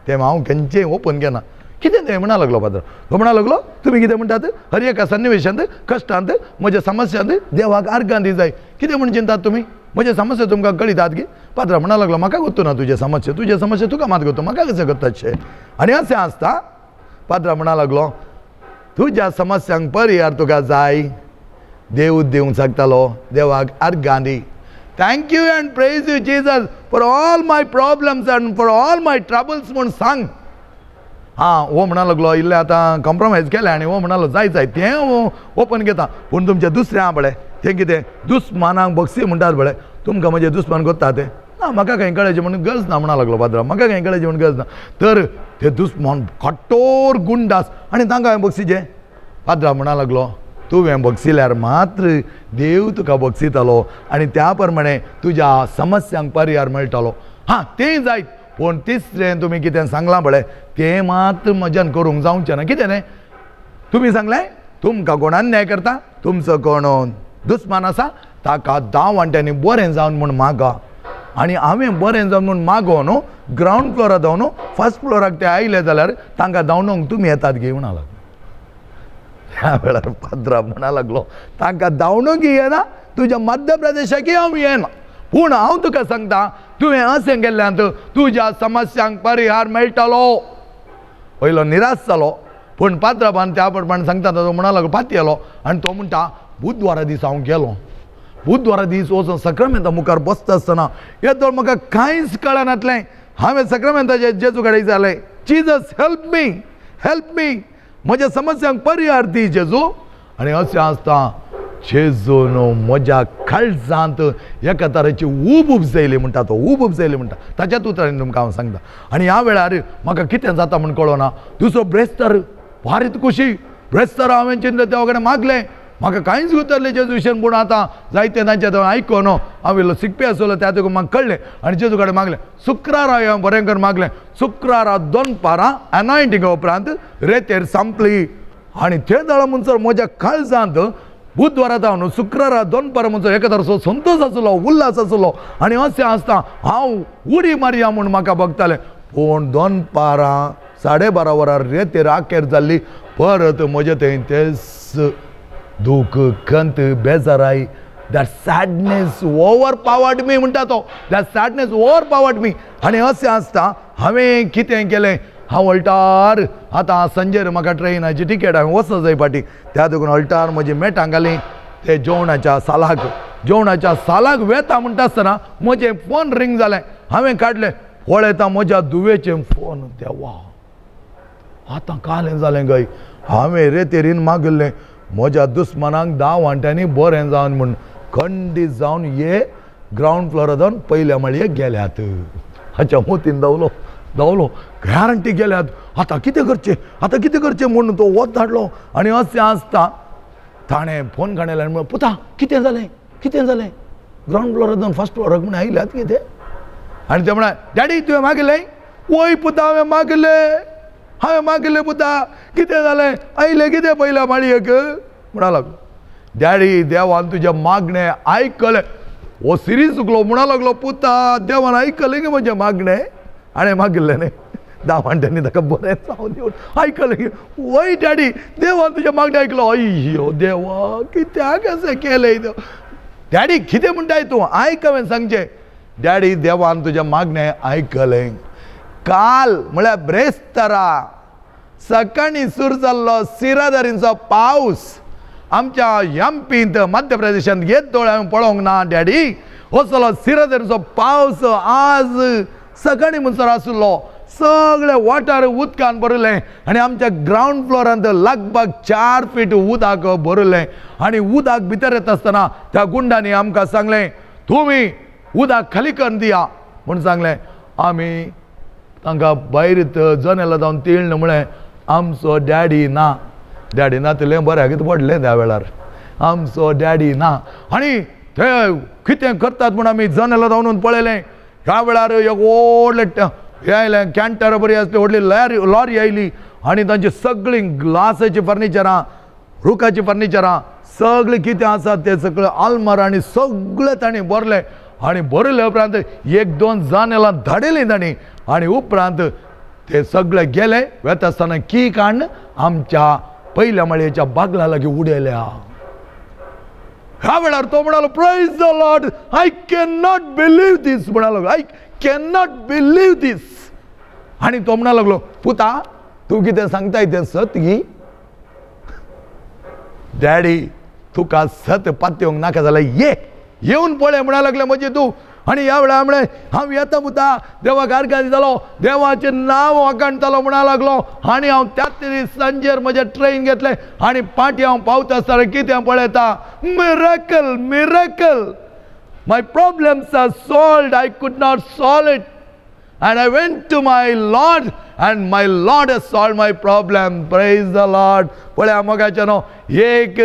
तें हांव खंयचें ओपन केना कितें तें म्हणा लागलो पात्र तो म्हणा लागलो तुमी कितें म्हणटात हर एका सन्निवेशांत कश्टांत म्हज्या समस्यांत देवाक आर्गां दी जाय कितें म्हूण चिंतात तुमी म्हजे समस्या तुमकां कळितात की पात्र म्हणा लागलो म्हाका गोत्तू ना तुजे समस्या तुका मात गोत्तो म्हाका कशें करताशें आनी अशें आसता पात्र म्हणा लागलो तुज्या समस्यांक परिहार तुका जाय देव दिवंक शकतालो देवाक आर्गां दी thank you and praise you Jesus for all my problems and for all my troubles म्हूण सांग वो म्हणा लागलो इल्लें आतां कॉम्प्रोमायज केलें आनी वो म्हणा जाय जाय तें ओपन घेता पूण तुमचें दुसरें आहा बळें तें कितें दुस्मानाक बक्षी म्हणटात बळें तुमकां म्हजें दुस्मान कोत्ता तें ना म्हाका खंय कळ्ळेचें म्हणून गरज ना म्हणा लागलो पात्र म्हाका खंय कळ्ळेचें म्हणून गरज ना तर ते दुस्मान कठोर गुंडास आनी तांकां हांवें बक्षिचें पात्र म्हणा लागलो तुवें बक्षिल्यार मात्र देव तुका बक्षितलो आनी त्या प्रमाणे तुज्या समस्यांक परिहार मेळटलो तें जायत पूण तिसरें तुमी कितें सांगलां बळें तें मात्र मजान करूंक जावचें ना कितें न्ही तुमी सांगलें तुमकां कोण अन्याय करता तुमचो कोण दुस्मान आसा ताका 10 वांट्यांनी बरें जावन म्हूण मागा आनी हांवें बरें जावन म्हूण मागोवन ग्रावंड फ्लोरार धांवन फर्स्ट फ्लोराक ते आयले जाल्यार तांकां धांवणोवंक तुमी येतात गे म्हणा लागलो. त्या वेळार पाद्रा म्हणा लागलो तांकां धांवणोवंक येना, तुज्या मध्य प्रदेशाकय हांव येना, पूण हांव तुका सांगता तुवें अशें केल्ल्यांत तुज्या समस्यांक परिहार मेळटलो. पयलो निराश जालो, पूण पात्राबान त्या प्रमाणे सांगता तो म्हणा लागलो फाती येलो आनी तो म्हणटा बुधवारा दीस हांव गेलो. बुधवारा दीस वचून सक्रामेंता मुखार बसता आसतना येदोळ म्हाका कांयच कळनातलें. हांवें सक्रामेंताचे जेजू कडेन विचारलें, Jesus help me, help me, म्हज्या समस्यांक परिहार दी जेजू. आनी अशें आसता जेजून म्हज्या काळजांत एका तरेची ऊब उपजयली म्हणटा तो, ऊब उपजयली म्हणटा. ताच्याच उतरांनी तुमकां हांव सांगता. आनी ह्या वेळार म्हाका कितें जाता म्हूण कळना. दुसरो ब्रेस्तर फारीत खुशी, ब्रेस्तर हांवें चिंतलें देवा कडेन मागलें, म्हाका कांयच उतरलें जेजू विशयन, पूण आतां जायते तांचे आयकोन हांव इल्लो शिकपी आसलो त्या देखून म्हाका कळ्ळें आनी जेजू कडेन मागलें. शुक्रारा हांवें बरें करून मागलें. शुक्रारा 2 पारां एनॉयंटींग उपरांत रेतेर संपली आनी ते दळा म्हणसर म्हज्या काळजांत बुधवारा जावन शुक्रारा 2 पारां म्हणसर एका तरेचो संतोश आसलो, उल्हास आसलो. आनी अशें आसता हांव उडी मारया म्हूण म्हाका बगतालें, पूण 2 पारां 12:30 वरार रेतेर आखेर जाल्ली. परत म्हजे थंय तेच दूख, खंत, बेजाराई, दॅट सॅडनेस ओवर पावर्ड मी म्हणटा तो, दॅट सॅडनेस ओवर पावर्ड मी. आनी अशें आसता हांवें कितें केलें, हांव अल्टार आतां संजेर म्हाका ट्रेनाची टिकेट हांवें वचूं जाय फाटी, त्या देखून अल्टार म्हजी मेटां घालीं ते जेवणाच्या सालाक वेता म्हणटा आसतना म्हजें फोन रिंग जालें. हांवें काडलें, पळयता म्हज्या दुवेचें फोन. देवा आतां कालें जालें गय. हांवें रेतेरीन मागल्लें म्हज्या दुस्मानांक 10 वांट्यांनी बरें जावन म्हूण खंडीत जावन ये ग्रावंड फ्लोरार जावन पयल्या माळयेक गेल्यात. हाच्या मोतीन धांवलो गॅरंटी गेल्यात. आतां कितें करचें म्हूण तो वत धाडलो. आनी अशें आसता ताणें फोन काडले आनी म्हणलें, पुता कितें जालें ग्रावंड फ्लोरार जावन फर्स्ट फ्लोराक म्हूण आयल्यात कितें. आनी ते म्हणा, डॅडी तुवें मागलें? वय पुता हांवें मागलें पुता, कितें जालें, आयलें कितें पयल्या माळयेक म्हणा लागलो. डॅडी देवान तुजें मागणें आयकलें. हो सिरीज चुकलो म्हणा लागलो, पुता देवान आयकलें गे म्हजें मागणें. हाणें मागलें न्ही 10 वांट्यांनी ताका बरें जावन दिवन आयकलें गे. वय डॅडी देवान तुजें मागणें आयकलो. अय्यो देवा कित्याक अशें केलें. डॅडी कितें म्हणटाय तूं, आयक हांवें सांगचें. डॅडी देवान तुजें मागणें आयकलें. काल म्हळ्यार ब्रेस्तारा सकाळीं सुरू जाल्लो सिरादारींचो पावस आमच्या एमपींत मध्य प्रदेशांत येदोळ हांवें पळोवंक ना डॅडी. असलो सिरादारींचो पावस आज सकाळीं म्हणसर आसलो. सगळे वाठार उदकान भरलें आनी आमच्या ग्रावंड फ्लोरांत लागभग 4 फीट उदक भरलें. आनी उदक भितर येता आसतना त्या गुंडांनी आमकां सांगलें, तुमी उदक खाली करून दिया म्हूण सांगलें. आमी तांकां भायर जनेलां जावन तिळ्ळें म्हळें, आमचो डॅडी ना जाल्यार बऱ्या कितें पडलें त्या वेळार. आमचो डॅडी ना. आनी ते कितें करतात म्हूण आमी जनेलां जावन पळयलें. ह्या वेळार एक व्हडलें हें आयलें, कॅन्टर बरी आसली, व्हडली लॉरी आयली आनी तांची सगळीं ग्लासाची फर्निचरां, रुखाची फर्निचरां, सगळें कितें आसा तें सगळें आल्मार आनी सगळें तांणी भरलें. आनी भरले उपरांत 1-2 जनेलां धाडिलीं तांणी. आनी उपरांत ते सगळे गेले. वेता आसतना की काडून आमच्या पयल्या माळयेच्या बागला लागीं उडयल्या. ह्या वेळार तो म्हणालो, praise the Lord, I can not believe this म्हणा लागलो, I can not believe this. आनी तो म्हणा लागलो, पुता तूं कितें सांगताय तें सत गी. डॅडी तुका सत पात्योंक नाका जाल्यार येवन पळय म्हणा लागलें म्हजें तूं. आनी ह्या वेळार म्हळें, हांव येता पुता. देवाक आर्गां दितालो, देवाचें नांव वाखाणटालो म्हणा लागलो. आनी हांव त्याच सांजेर म्हजें ट्रेन घेतलें आनी पाटी हांव पावता आसतना कितें पळयता, miracle miracle. My problems are solved, I could not solve it. And I went to my Lord and my Lord has solved my problem. Praise the Lord. पळया मोगाचें न्हू, एक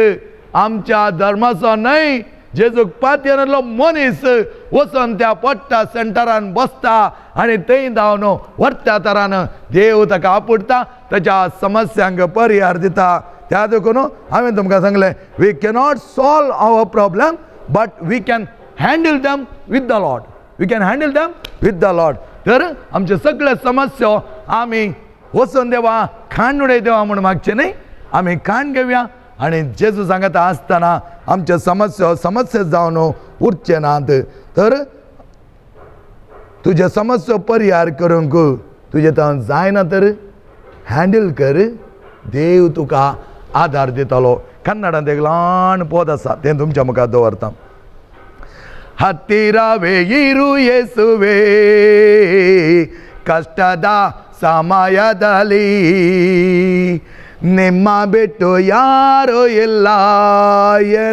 आमच्या धर्माचो न्हय, जेजूक पातयेनातलो मनीस वचून त्या पडटा सेंटरान बसता आनी थंय धांवन व्हरत्या तरान देव ताका आपटता, ताच्या समस्यांक परिहार दिता. त्या देखून हांवें तुमकां सांगलें, we cannot solve our problem but we can handle them with the Lord. We can handle them with the Lord. तर आमचे सगळे समस्या आम्ही वचून देवा, खाण उडय देवा म्हणून मागचे नाही, आम्ही खाण घेऊया आणि जेजू सांगत असताना आमच्या समस्या जावन उरचे नात. तर तुझ्या समस्या परिहार करूंक तुझे तर जायना तर हँडल कर, देव तुका आधार दितलो. कन्नडांत एक ल्हान पद आसा तें तुमच्या मुखार दवरता. ಹತ್ತಿರವೇ ಇರು ಯೇಸುವೇ ಕಷ್ಟದ ಸಮಯದಲ್ಲಿ, ನಿಮ್ಮ ಬಿಟ್ಟು ಯಾರು ಇಲ್ಲ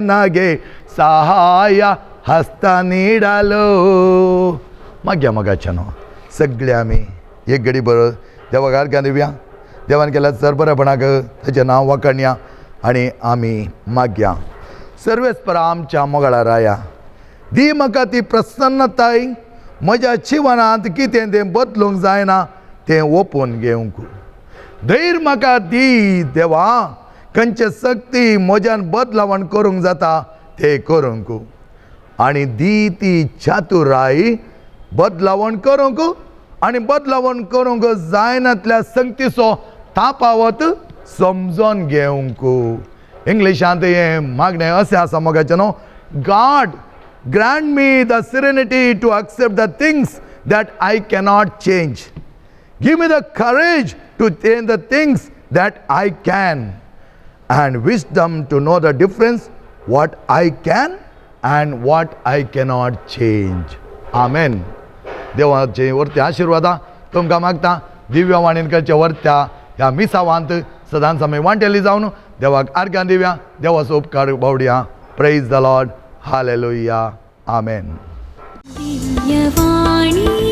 ನನಗೆ ಸಹಾಯ हस्त ನೀಡಲು. मगाच्यानो सगळे आम्ही एक घडी बरोबर देवाक आर्गां दिवया. देवान केल्या सरबरापणाक ताचें नांव वखणया आनी आमी मागया. सर्वेस्परा आमच्या मोगाळा राया, दी म्हाका ती प्रसन्नताय, म्हज्या जिवनांत कितें तें बदलूंक जायना तें ओपून घेवंक. धैर्य म्हाका दी देवा, खंयचे सक्ती म्हज्यान बदलावण करूंक जाता तें करूंक. आनी दी ती चातुराय बदलावण करूंक आनी बदलावण करूंक जायनातल्या संगतीचो तापावत समजून घेवंक. इंग्लिशांत हें मागणें अशें आसा मोगाचेनो, God grant me the serenity to accept the things that I cannot change. Give me the courage to change the things that I can, and wisdom to know the difference what I can and what I cannot change. Amen. देवाचे वरते आशीर्वादा तुमकां मागता. दिव्य वाणींकरच्या वरत्या ह्या मिसावांत सदांच आमी वांटेली जावन देवाक आर्गां दिवया, देवाचो उपकार बावडया. Praise the Lord. Hallelujah. Amen. Divyavani